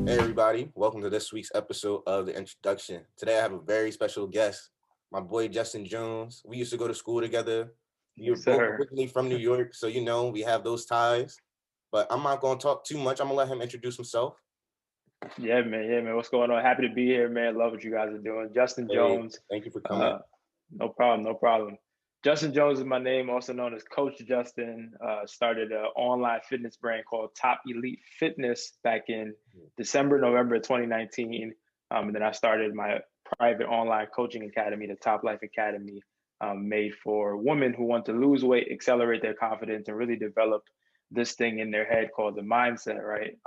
Hey everybody, welcome to this week's episode of The Introduction. Today I have a very special guest, my boy Justin Jones. We used to go to school together. We were Yes, both sir. originally from New York, so we have those ties. But I'm not going to talk too much. I'm going to let him introduce himself. Yeah, man. Yeah, man. What's going on? Happy to be here, man. Love what you guys are doing. Justin Hey, Jones. thank you for coming. Uh, no problem. No problem. Justin Jones is my name, also known as Coach Justin. Started an online fitness brand called Top Elite Fitness back in December, November 2019. And then I started my private online coaching academy, the Top Life Academy, made for women who want to lose weight, accelerate their confidence, and really develop this thing in their head called the mindset, right?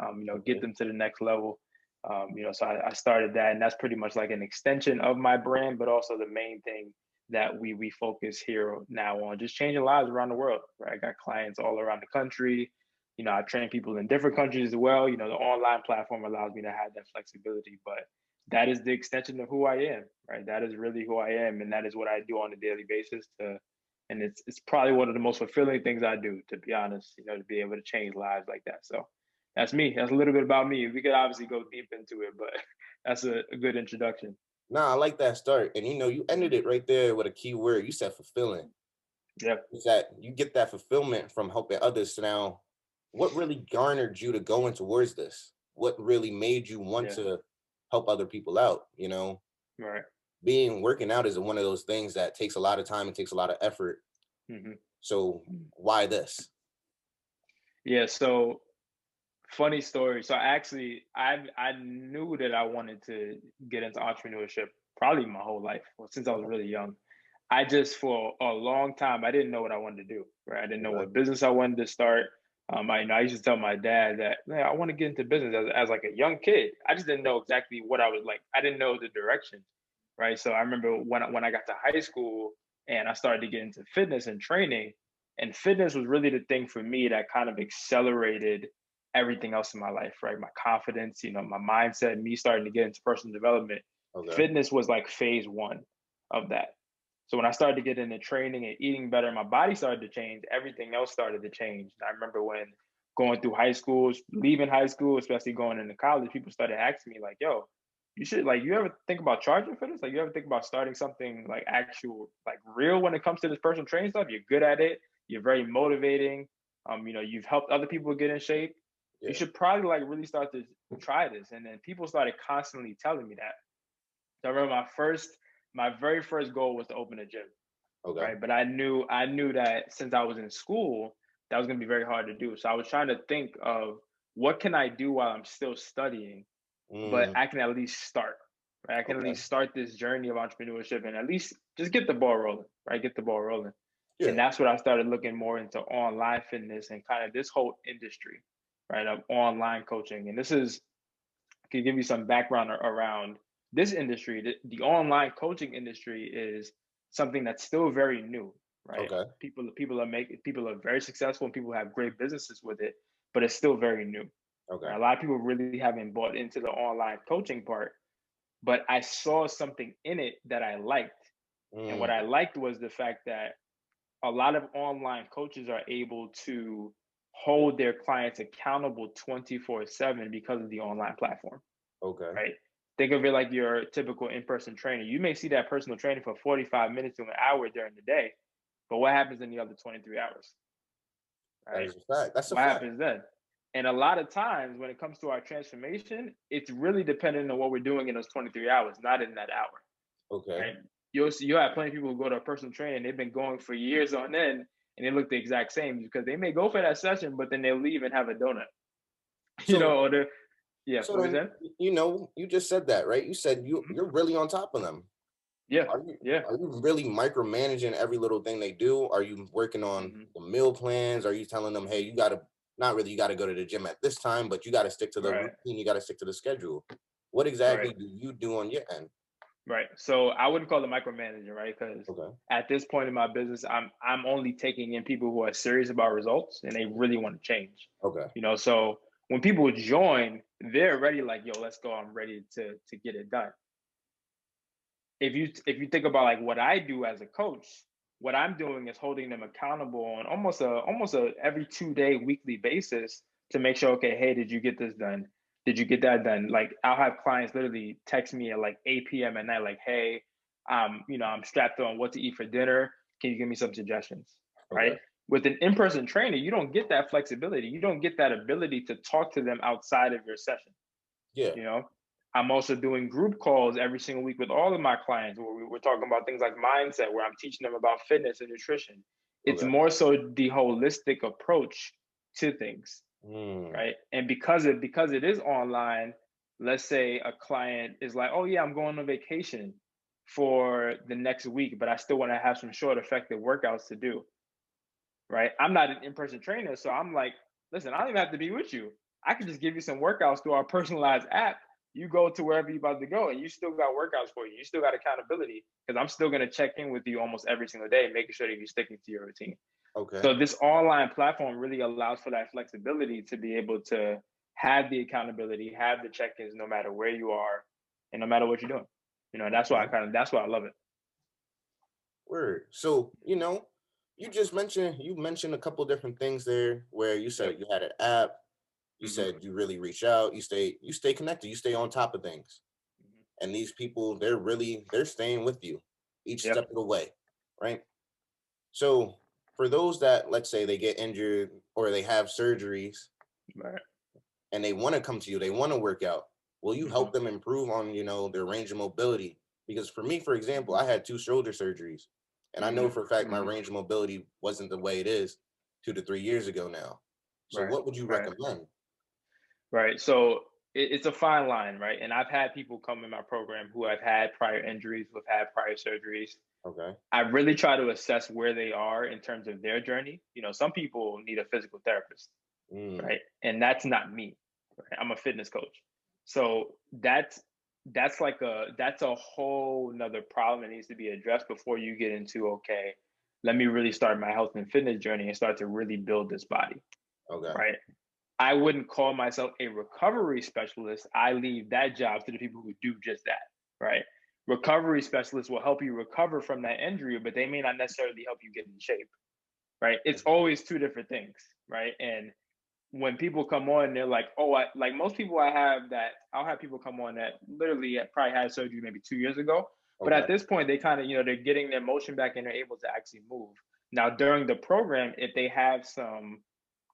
Get Okay. them to the next level. So I started that, and that's pretty much like an extension of my brand, but also the main thing that we focus here now on just changing lives around the world. Right, I got clients all around the country. I train people in different countries as well. The online platform allows me to have that flexibility, but that is the extension of who I am. Right, that is really who I am, and that is what I do on a daily basis. And it's probably one of the most fulfilling things I do, to be honest. To be able to change lives like that. So that's me. That's a little bit about me. We could obviously go deep into it, but that's a good introduction. Nah, I like that start. And you ended it right there with a key word. You said fulfilling. Yeah. Is that you get that fulfillment from helping others. So now, what really garnered you to going towards this? What really made you want Yeah. to help other people out? Right. Being working out is one of those things that takes a lot of time and takes a lot of effort. hmm So why this? Yeah. So funny story. So I knew that I wanted to get into entrepreneurship probably my whole life, well, since I was really young. I just for a long time I didn't know what I wanted to do. Right. I didn't know Okay. what business I wanted to start. I used to tell my dad that, man, I want to get into business as like a young kid. I just didn't know exactly what I was like. I didn't know the direction. Right. So I remember when I got to high school and I started to get into fitness and training, and fitness was really the thing for me that kind of accelerated everything else in my life, right? My confidence, my mindset, me starting to get into personal development. Okay. Fitness was like phase one of that. So when I started to get into training and eating better, my body started to change. Everything else started to change. I remember when going through high school, leaving high school, especially going into college, people started asking me like, yo, you should like, you ever think about charging for this? Like, you ever think about starting something like actual, like real when it comes to this personal training stuff? You're good at it. You're very motivating. You've helped other people get in shape. You Yeah. should probably like really start to try this. And then people started constantly telling me that. So I remember my very first goal was to open a gym, Okay. right? But I knew that since I was in school, that was going to be very hard to do. So I was trying to think of what can I do while I'm still studying, but Mm, I can at least start, right? I can at okay. least start this journey of entrepreneurship and at least just get the ball rolling, right? Get the ball rolling. And Yeah. that's what I started looking more into online fitness and kind of this whole industry, right? Of online coaching. And this is can give you some background around this industry. The online coaching industry is something that's still very new, right? Okay. People are very successful and people have great businesses with it, but it's still very new. Okay. Right? A lot of people really haven't bought into the online coaching part, but I saw something in it that I liked. And what I Mm, liked was the fact that a lot of online coaches are able to hold their clients accountable 24/7 because of the online platform, okay. right? Think of it like your typical in-person trainer. You may see that personal training for 45 minutes to an hour during the day, but what happens in the other 23 hours, That right? is a fact. That's a What fact. happens then? And a lot of times when it comes to our transformation, it's really dependent on what we're doing in those 23 hours, not in that hour, Okay. right? You'll have plenty of people who go to a personal trainer and they've been going for years on end and they look the exact same because they may go for that session, but then they'll leave and have a donut, So or the yeah, so what was then that? you just said that, right? You said you're really on top of them. Yeah, Are you yeah. are you really micromanaging every little thing they do? Are you working on hmm the meal plans? Are you telling them, hey, you gotta not really you gotta go to the gym at this time, but you gotta stick to the Right, routine, you gotta stick to the schedule. What right. exactly do you do on your end? Right. So I wouldn't call it micromanaging, right? Because Okay. at this point in my business, I'm only taking in people who are serious about results and they really want to change. Okay. So when people join, they're ready, like, yo, let's go. I'm ready to get it done. If you think about like what I do as a coach, what I'm doing is holding them accountable on almost a every 2 day weekly basis to make sure, okay, hey, did you get this done? Did you get that done? Like, I'll have clients literally text me at like 8 p.m. at night, like, hey, I'm strapped on what to eat for dinner. Can you give me some suggestions? Right? Okay. With an in-person trainer, you don't get that flexibility. You don't get that ability to talk to them outside of your session. Yeah. You know, I'm also doing group calls every single week with all of my clients where we're talking about things like mindset, where I'm teaching them about fitness and nutrition. It's Okay. more so the holistic approach to things, Mm, right? And because it is online, let's say a client is like, "Oh yeah, I'm going on vacation for the next week, but I still want to have some short, effective workouts to do." Right? I'm not an in-person trainer, so I'm like, listen, I don't even have to be with you. I can just give you some workouts through our personalized app. You go to wherever you're about to go, and you still got workouts for you. You still got accountability because I'm still going to check in with you almost every single day, making sure that you're sticking to your routine. okay. So this online platform really allows for that flexibility to be able to have the accountability, have the check-ins, no matter where you are, and no matter what you're doing. Okay. That's why I love it. Word. So, you mentioned a couple different things there where you Yep. said you had an app, you Hmm. said you really reach out, you stay connected, you stay on top of things. Hmm. And these people, they're staying with you each Yep. step of the way, right? So, for those that, let's say, they get injured or they have surgeries Right. and they want to come to you, they want to work out, will you Hmm. help them improve on, their range of mobility? Because for me, for example, Hmm. I had two shoulder surgeries, and I know Hmm. for a fact my Hmm. range of mobility wasn't the way it is 2 to 3 years ago now. So Right. what would you Right. recommend? Right. So it's a fine line, right? And I've had people come in my program who have had prior injuries, who have had prior surgeries. Okay. I really try to assess where they are in terms of their journey. Some people need a physical therapist, Mm, right? And that's not me. Right? I'm a fitness coach. So that's a whole nother problem that needs to be addressed before you get into, okay, let me really start my health and fitness journey and start to really build this body, okay. right? I wouldn't call myself a recovery specialist. I leave that job to the people who do just that, right? Recovery specialists will help you recover from that injury, but they may not necessarily help you get in shape, right? It's always two different things, right? And when people come on, they're like, "Oh, like most people I'll have people come on that literally probably had surgery maybe 2 years ago, but Okay. at this point, they kind of, they're getting their motion back and they're able to actually move. Now, during the program, if they have some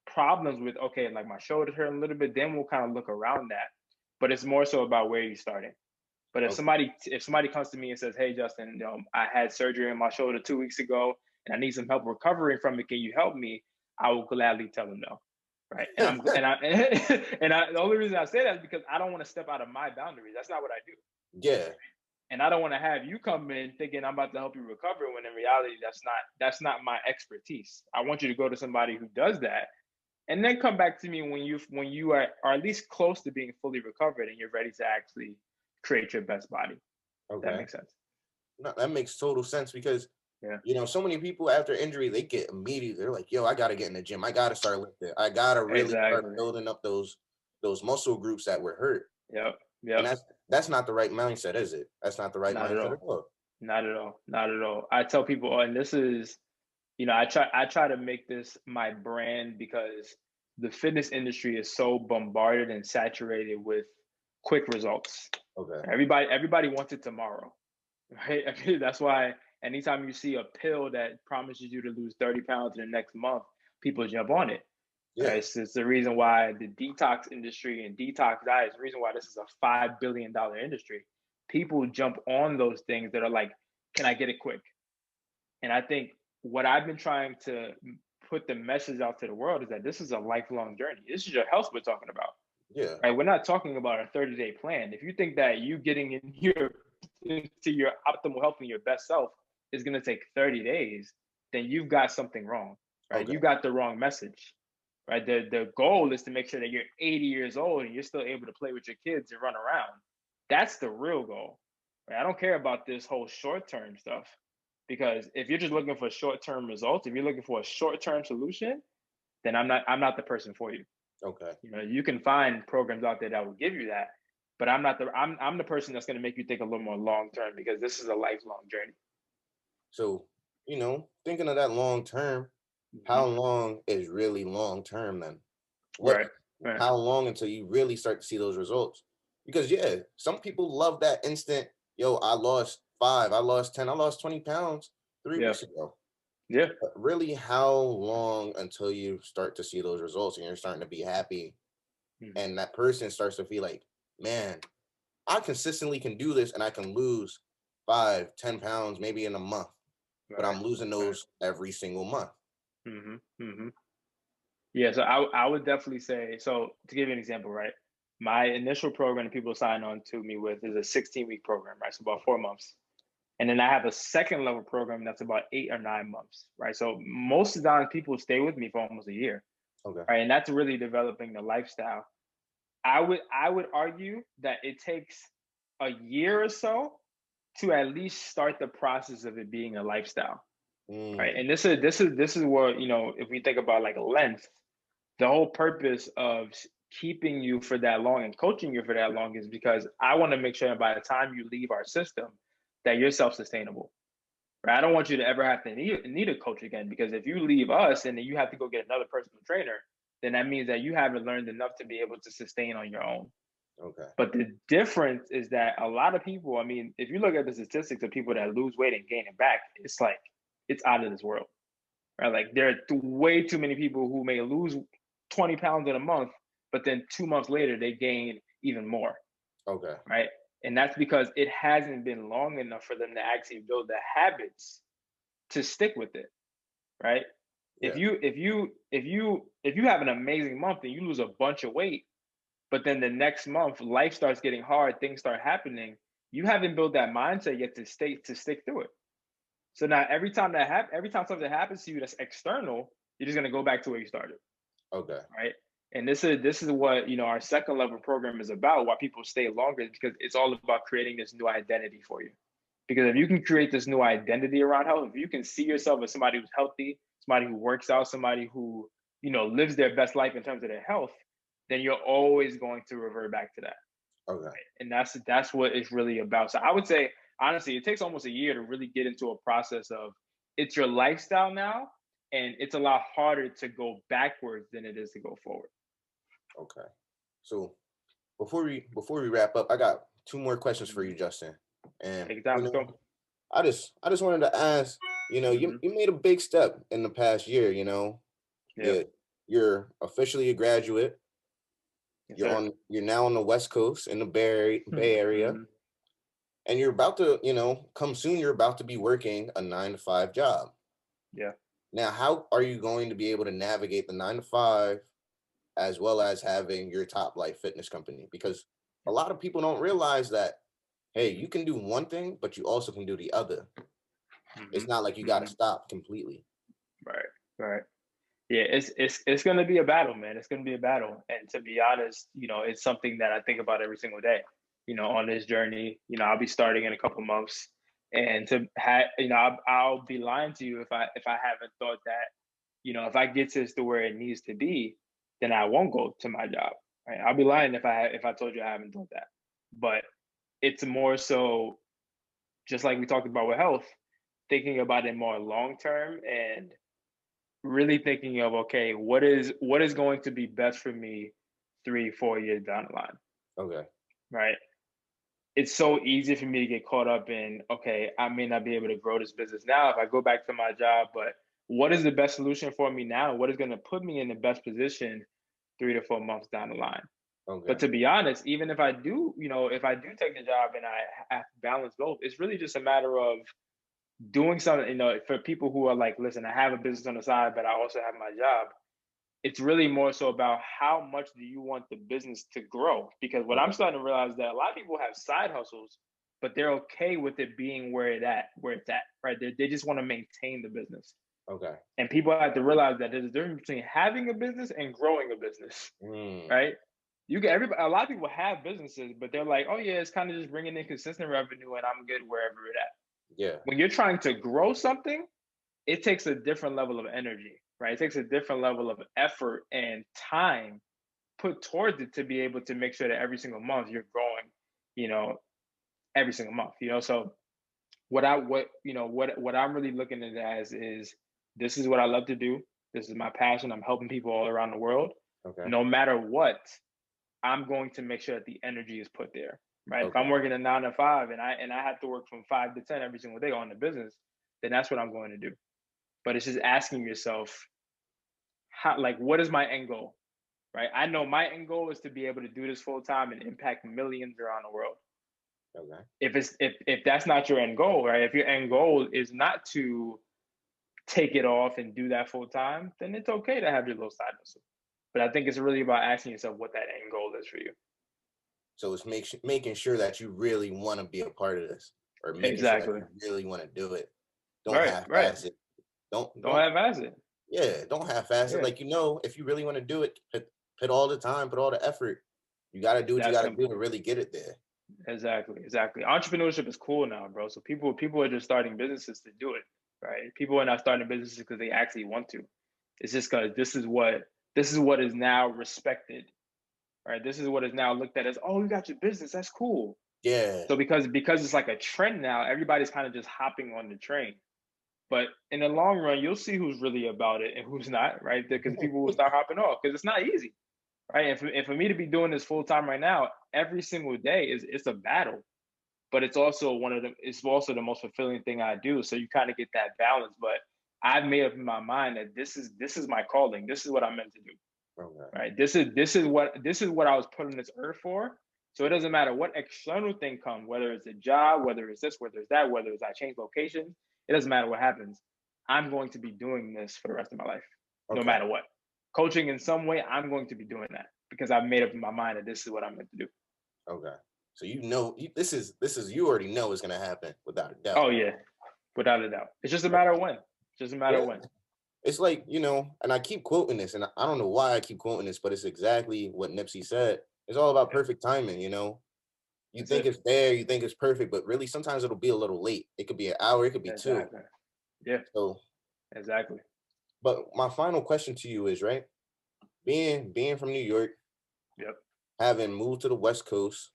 problems with, okay, like my shoulders hurt a little bit, then we'll kind of look around that. But it's more so about where you're starting. But Okay. if somebody comes to me and says, "Hey, Justin, I had surgery on my shoulder 2 weeks ago, and I need some help recovering from it. Can you help me?" I will gladly tell them no, right? And I'm and I and I, the only reason I say that is because I don't want to step out of my boundaries. That's not what I do, Yeah. and I don't want to have you come in thinking I'm about to help you recover when in reality that's not my expertise. I want you to go to somebody who does that, and then come back to me when you are at least close to being fully recovered and you're ready to actually create your best body. That Okay. makes sense. No, that makes total sense because Yeah. so many people after injury, they get immediately, they're like, yo, I gotta get in the gym. I gotta start lifting. I gotta really start Exactly. building up those muscle groups that were hurt. Yep. And Yep. that's not the right mindset, is it? That's not the right Not at mindset at all. all. Not at all. Not at all. I tell people, oh, and this is, I try to make this my brand because the fitness industry is so bombarded and saturated with quick results. Okay. Everybody wants it tomorrow, right? I mean, that's why anytime you see a pill that promises you to lose 30 pounds in the next month, people jump on it. Right? Yeah. It's the reason why the detox industry and detox diet is the reason why this is a $5 billion industry. People jump on those things that are like, can I get it quick? And I think what I've been trying to put the message out to the world is that this is a lifelong journey. This is your health we're talking about. Yeah. Right? We're not talking about a 30-day plan. If you think that you getting into your optimal health and your best self is going to take 30 days, then you've got something wrong. Right? Okay. You got the wrong message. Right? The goal is to make sure that you're 80 years old and you're still able to play with your kids and run around. That's the real goal. Right? I don't care about this whole short-term stuff, because if you're just looking for short-term results, if you're looking for a short-term solution, then I'm not the person for you. Okay. You can find programs out there that will give you that, but I'm the person that's going to make you think a little more long term, because this is a lifelong journey. So, thinking of that long term, Hmm. how long is really long term then? What Right. Right. how long until you really start to see those results? Because yeah, some people love that instant, yo, I lost 5, I lost 10, I lost 20 pounds 3 Yeah. weeks ago. Yeah. But really, how long until you start to see those results and you're starting to be happy Mhm. and that person starts to feel like, man, I consistently can do this and I can lose 5, 10 pounds maybe in a month, but Right. I'm losing Right. those every single month. Hmm. Hmm. Yeah. So I would definitely say, so to give you an example, right? My initial program that people sign on to me with is a 16-week program, right? So about 4 months. And then I have a second level program that's about 8 or 9 months, right? So most of the time people stay with me for almost a year, Okay. right? And that's really developing the lifestyle. I would argue that it takes a year or so to at least start the process of it being a lifestyle, right? Mm, And this is what, if we think about like length, the whole purpose of keeping you for that long and coaching you for that long is because I want to make sure that by the time you leave our system, that you're self-sustainable. Right? I don't want you to ever have to need a coach again, because if you leave us and then you have to go get another personal trainer, then that means that you haven't learned enough to be able to sustain on your own. okay. But the difference is that a lot of people, I mean, if you look at the statistics of people that lose weight and gain it back, it's like it's out of this world, right? Like there are way too many people who may lose 20 pounds in a month, but then 2 months later they gain even more, Okay. right? And that's because it hasn't been long enough for them to actually build the habits to stick with it, right? If Yeah. you if you if you if you have an amazing month and you lose a bunch of weight, but then the next month life starts getting hard, things start happening, you haven't built that mindset yet to stick through it. So now every time something happens to you that's external, you're just gonna go back to where you started, Okay. right? And this is what our second level program is about. Why people stay longer, because it's all about creating this new identity for you. Because if you can create this new identity around health, if you can see yourself as somebody who's healthy, somebody who works out, somebody who lives their best life in terms of their health, then you're always going to revert back to that. Okay. And that's what it's really about. So I would say, honestly, it takes almost a year to really get into a process of it's your lifestyle now, and it's a lot harder to go backwards than it is to go forward. Okay. So before we wrap up, I got two more questions for Mhm. you, Justin. And Take it down. Let's go. I just wanted to ask, you Hmm. you made a big step in the past year, Yeah. you you're officially a graduate. Yes, sir. You're now on the West Coast in the Bay Area, Hmm. and you're about to, come soon you're about to be working a 9 to 5 job. Yeah. Now, how are you going to be able to navigate the 9 to 5 as well as having your top life fitness company? Because a lot of people don't realize that, hey, Hmm. you can do one thing, but you also can do the other. Hmm. It's not like you got to Hmm. stop completely. Right. Right. Yeah, it's gonna be a battle, man. It's gonna be a battle, and to be honest, it's something that I think about every single day. On this journey, I'll be starting in a couple months, and I'll be lying to you if I haven't thought that, if I get this to where it needs to be, then I won't go to my job. Right? I'll be lying if I told you I haven't thought that. But it's more so, just like we talked about with health, thinking about it more long term and really thinking of, okay, what is going to be best for me 3 4 years down the line, Okay. right? It's so easy for me to get caught up in, okay, I may not be able to grow this business now if I go back to my job, but what is the best solution for me now? What is going to put me in the best position 3 to 4 months down the line? But Okay. to be honest, even if I do take the job and I have to balance both, it's really just a matter of doing something, for people who are like, listen, I have a business on the side, but I also have my job. It's really more so about how much do you want the business to grow? Because what I'm Okay. starting to realize, that a lot of people have side hustles, but they're okay with it being where it's at, right? They just want to maintain the business. Okay. And people have to realize that there's a difference between having a business and growing a business, Mm, right? You get everybody. A lot of people have businesses, but they're like, oh yeah, it's kind of just bringing in consistent revenue, and I'm good wherever it at. yeah. When you're trying to grow something, it takes a different level of energy, right? It takes a different level of effort and time put towards it to be able to make sure that every single month you're growing, you know, every single month. So what I'm really looking at it as is, this is what I love to do. This is my passion. I'm helping people all around the world. Okay. No matter what, I'm going to make sure that the energy is put there, right? If Okay. I'm working a 9 to 5 and I have to work from 5 to 10 every single day on the business, then that's what I'm going to do. But it's just asking yourself, how, like, what is my end goal, right? I know my end goal is to be able to do this full time and impact millions around the world. Okay. If that's not your end goal, right? If your end goal is not to take it off and do that full time, then it's okay to have your little side hustle. But I think it's really about asking yourself what that end goal is for you. So it's making sure that you really want to be a part of this, or making sure that Exactly. you really want to do it. Don't Right. Right. half-ass it. Don't Don't have acid. Yeah, don't half-ass it. Yeah. Like, if you really want to do it, put all the time, put all the effort. You got to do what you That's got to do to simple. really get it there. Exactly. Exactly. Entrepreneurship is cool now, bro. So people are just starting businesses to do it, right? People are not starting businesses because they actually want to. It's just because this is what is now respected, right? This is what is now looked at as, oh, you got your business. That's cool. Yeah. So because it's like a trend now, everybody's kind of just hopping on the train. But in the long run, you'll see who's really about it and who's not, right? Because people will start hopping off because it's not easy, right? And for me to be doing this full time right now, every single day it's a battle, but it's also the most fulfilling thing I do. So you kind of get that balance. But I've made up in my mind that this is my calling. This is what I'm meant to do, Okay. right? This is what I was put on this earth for. So it doesn't matter what external thing comes, whether it's a job, whether it's this, whether it's that, whether it's I change location. It doesn't matter what happens. I'm going to be doing this for the rest of my life, no Okay. matter what. Coaching in some way, I'm going to be doing that because I've made up in my mind that this is what I'm meant to do. Okay. So this is you already know it's gonna happen without a doubt. Oh yeah, without a doubt. It's just a matter of when. It's just a matter Yeah. of when. It's like, and I keep quoting this, and I don't know why I keep quoting this, but it's exactly what Nipsey said. It's all about Yeah, perfect timing. You that's think it. it's there, you think it's perfect, but really sometimes it'll be a little late. It could be an hour, it could be two. Exactly. Yeah, So, exactly. but my final question to you is, right? Being from New York, Yep. having moved to the West Coast,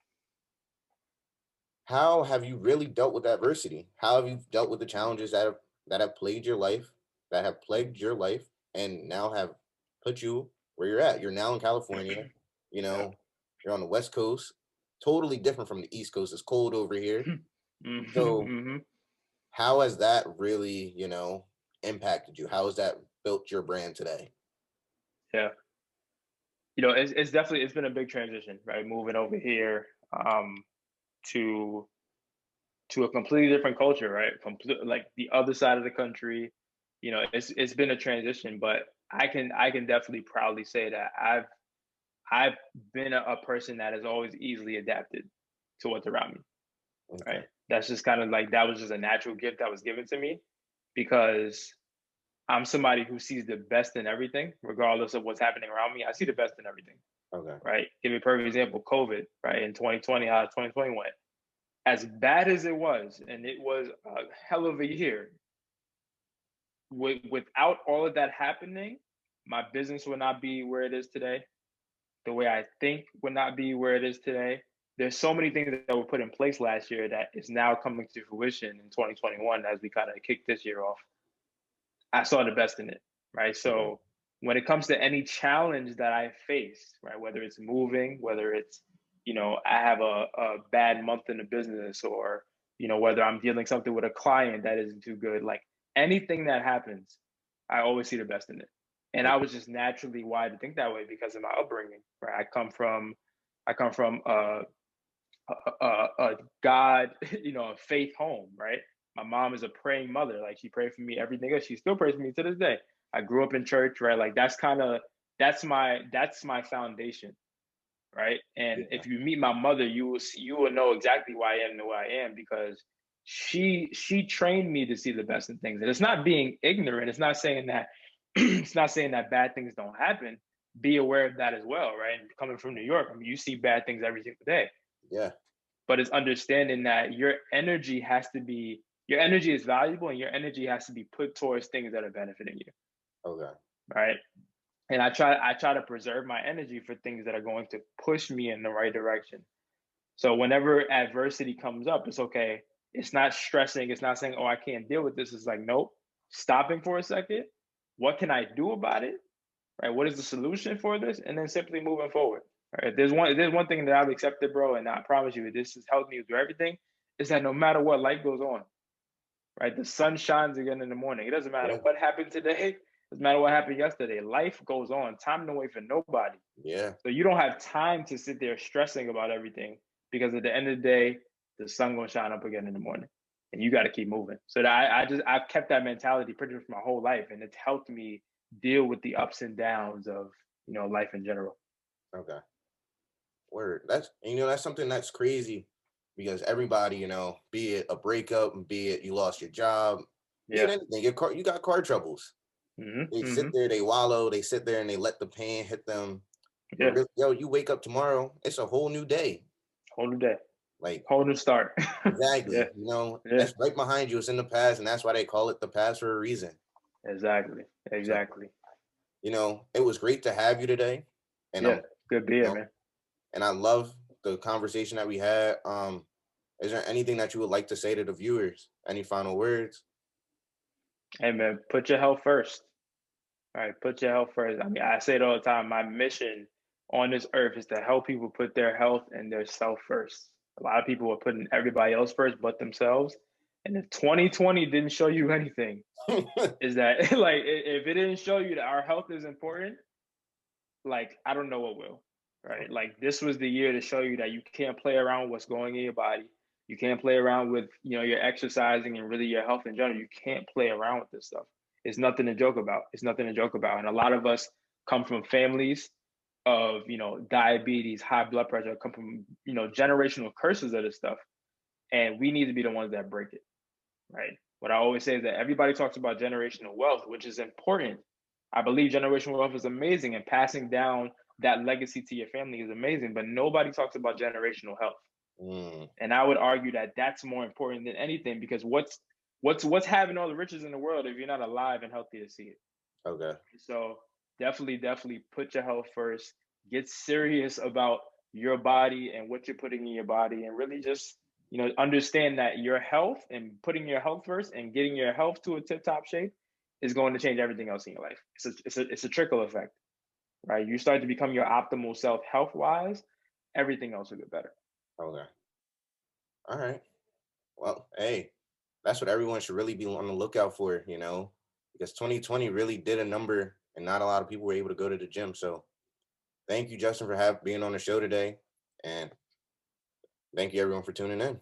how have you really dealt with adversity? How have you dealt with the challenges that have plagued your life, and now have put you where you're at? You're now in California. You Yep. know, you're on the West Coast, totally different from the East Coast. It's cold over here. So, Hmm. how has that really, impacted you? How has that built your brand today? Yeah. It's definitely it's been a big transition, right? Moving over here to a completely different culture, right? Like the other side of the country. It's been a transition, but I can definitely proudly say that I've been a person that has always easily adapted to what's around me, Okay. right? That's just kind of like that was just a natural gift that was given to me because I'm somebody who sees the best in everything, regardless of what's happening around me. I see the best in everything, Okay. right? Give you a perfect example, COVID, right? In 2020, how 2020 went. As bad as it was, and it was a hell of a year, without all of that happening, my business would not be where it is today. The way I think would not be where it is today. There's so many things that were put in place last year that is now coming to fruition in 2021 as we kind of kick this year off. I saw the best in it, right? Okay. So when it comes to any challenge that I face, right, whether it's moving, whether it's, I have a bad month in the business or, whether I'm dealing something with a client that isn't too good, like anything that happens, I always see the best in it. And I Okay. was just naturally wired to think that way because of my upbringing, right? I come from a God, a faith home, right? My mom is a praying mother. Like she prayed for me every day. She still prays for me to this day. I grew up in church, right? Like that's my foundation, right? And Yeah. if you meet my mother, you will know exactly why I am the way I am because she trained me to see the best in things. And it's not being ignorant. It's not saying that it's not saying that bad things don't happen. Be aware of that as well, right? And coming from New York, I mean, you see bad things every single day, Yeah. but it's understanding that your energy is valuable and your energy has to be put towards things that are benefiting you, Okay. right? And I try to preserve my energy for things that are going to push me in the right direction. So whenever adversity comes up, it's okay. It's not stressing. It's not saying, oh, I can't deal with this. It's like, nope, stopping for a second. What can I do about it? right? What is the solution for this? And then simply moving forward. Right? If there's one thing that I've accepted, bro, and I promise you, this has helped me through everything, is that no matter what, life goes on. Right? The sun shines again in the morning. It doesn't matter Yeah, what happened today. It doesn't matter what happened yesterday. Life goes on. Time don't wait for nobody. yeah. So you don't have time to sit there stressing about everything because at the end of the day, the sun gonna shine up again in the morning, and you got to keep moving. So that I've kept that mentality pretty much my whole life, and it's helped me deal with the ups and downs of life in general. Okay. Word. That's something that's crazy because everybody, be it a breakup, be it you lost your job, be it Yeah. anything, you got car troubles. Hmm. They sit Hmm. there, they wallow, they sit there and they let the pain hit them. But Yeah. really, you wake up tomorrow, it's a whole new day. Whole new day. Like, Whole new start. exactly, Yeah. Yeah. that's right behind you. It's in the past, and that's why they call it the past for a reason. Exactly. So, Exactly. it was great to have you today. And Yeah. Good beer, know, man. and I love the conversation that we had. Is there anything that you would like to say to the viewers? Any final words? Hey, man. Put your health first. All right, put your health first. I mean, I say it all the time. My mission on this earth is to help people put their health and their self first. A lot of people are putting everybody else first but themselves. And if 2020 didn't show you anything, is that like if it didn't show you that our health is important, like I don't know what will. Right? Like this was the year to show you that you can't play around with what's going in your body. You can't play around with, your exercising and really your health in general. You can't play around with this stuff. It's nothing to joke about. It's nothing to joke about. And a lot of us come from families of, diabetes, high blood pressure, come from, generational curses of this stuff. And we need to be the ones that break it. Right. What I always say is that everybody talks about generational wealth, which is important. I believe generational wealth is amazing and passing down that legacy to your family is amazing, but nobody talks about generational health. Mm, And I would argue that that's more important than anything because what's having all the riches in the world if you're not alive and healthy to see it. okay. So definitely put your health first. Get serious about your body and what you're putting in your body, and really just understand that your health and putting your health first and getting your health to a tip top shape is going to change everything else in your life. It's a trickle effect, right? You start to become your optimal self health wise, everything else will get better. Okay. All right. Well, hey, that's what everyone should really be on the lookout for, because 2020 really did a number and not a lot of people were able to go to the gym. So thank you, Justin, for being on the show today. And thank you everyone for tuning in.